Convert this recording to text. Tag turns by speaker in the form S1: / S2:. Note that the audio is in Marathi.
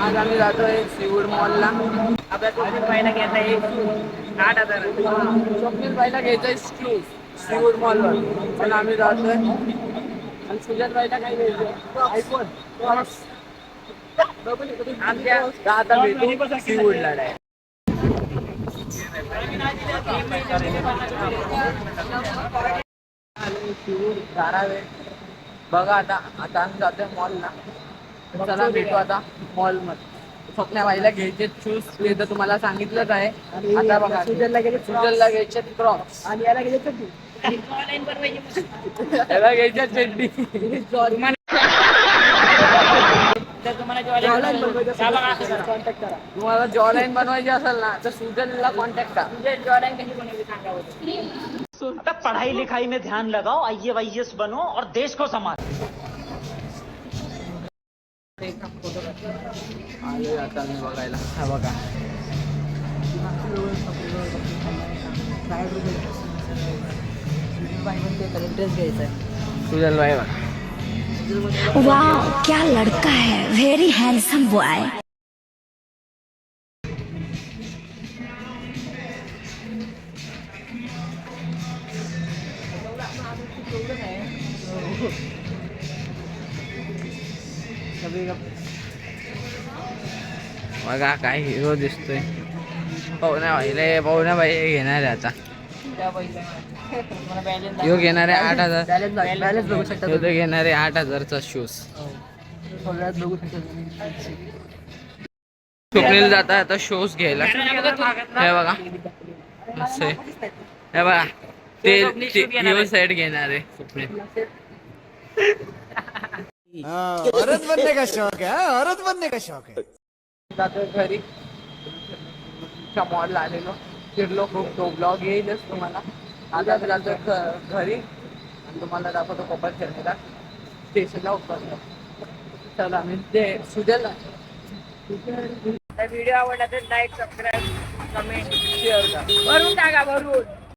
S1: आज आम्ही जातोय सीवूड मॉलला. आपल्या स्वप्नील बाईला घ्यायचा आहे 8,000. स्वप्नील बाईला घ्यायचा आहे शूज सीवूड मॉलवर. पण आम्ही जातोय. आणि सुजल बाईला काय घ्यायचं आयफोन. आता भेटू सीवूडला डायरेक्ट. धारावे बघा आता आम्ही जातोय मॉलला. चला भेटू आता मॉल मध्ये. स्वप्नाबाईला घ्यायचे शूज ते तर तुम्हाला सांगितलंच आहे. आता बघा सुजलला घ्यायचे क्रॉक्स आणि याला घ्यायचे चड्डी. याला घ्यायच्या चड्डी. तुम्हाला जॉलाईन बनवायची असेल ना तर सुजलला कॉन्टॅक्ट करा. जॉलाईन कशी बनवायची सांगा.
S2: पढ़ाई लिखाई में ध्यान लगाओ, IAS बनो और देश को संभालो.
S1: आलोय आता मी बघायला. हा बघा ड्रेस घ्यायचा आहे सुजल बाई बघा.
S3: वाह क्या लड़का है, वेरी हैंडसम बॉय.
S1: बघा काय हिरो दिसतोय. पाहुण्या बाई घेणार आहे आता. ह्यो घेणार आहे 8,000. ह्यो घेणार आहे 8,000चा शूज. स्वप्नील जाता आता शूज घ्यायला. हे बघा असं हे बघा ते ह्यो सेट घेणार आहे स्वप्नील.
S4: औरत बनने का शौक है, औरत बनने का शौक है.
S1: जातोय घरी. मॉलला आलेलो फिरलो खूप. तो ब्लॉग येईलच तुम्हाला. आता जातोय घरी आणि तुम्हाला दाखवतो कोपर खेळण्याला स्टेशनला उतरलो. चला मी ते सुजल. व्हिडिओ आवडला तर लाईक सबस्क्राईब कमेंट शेअर करा. भरून टाका भरून.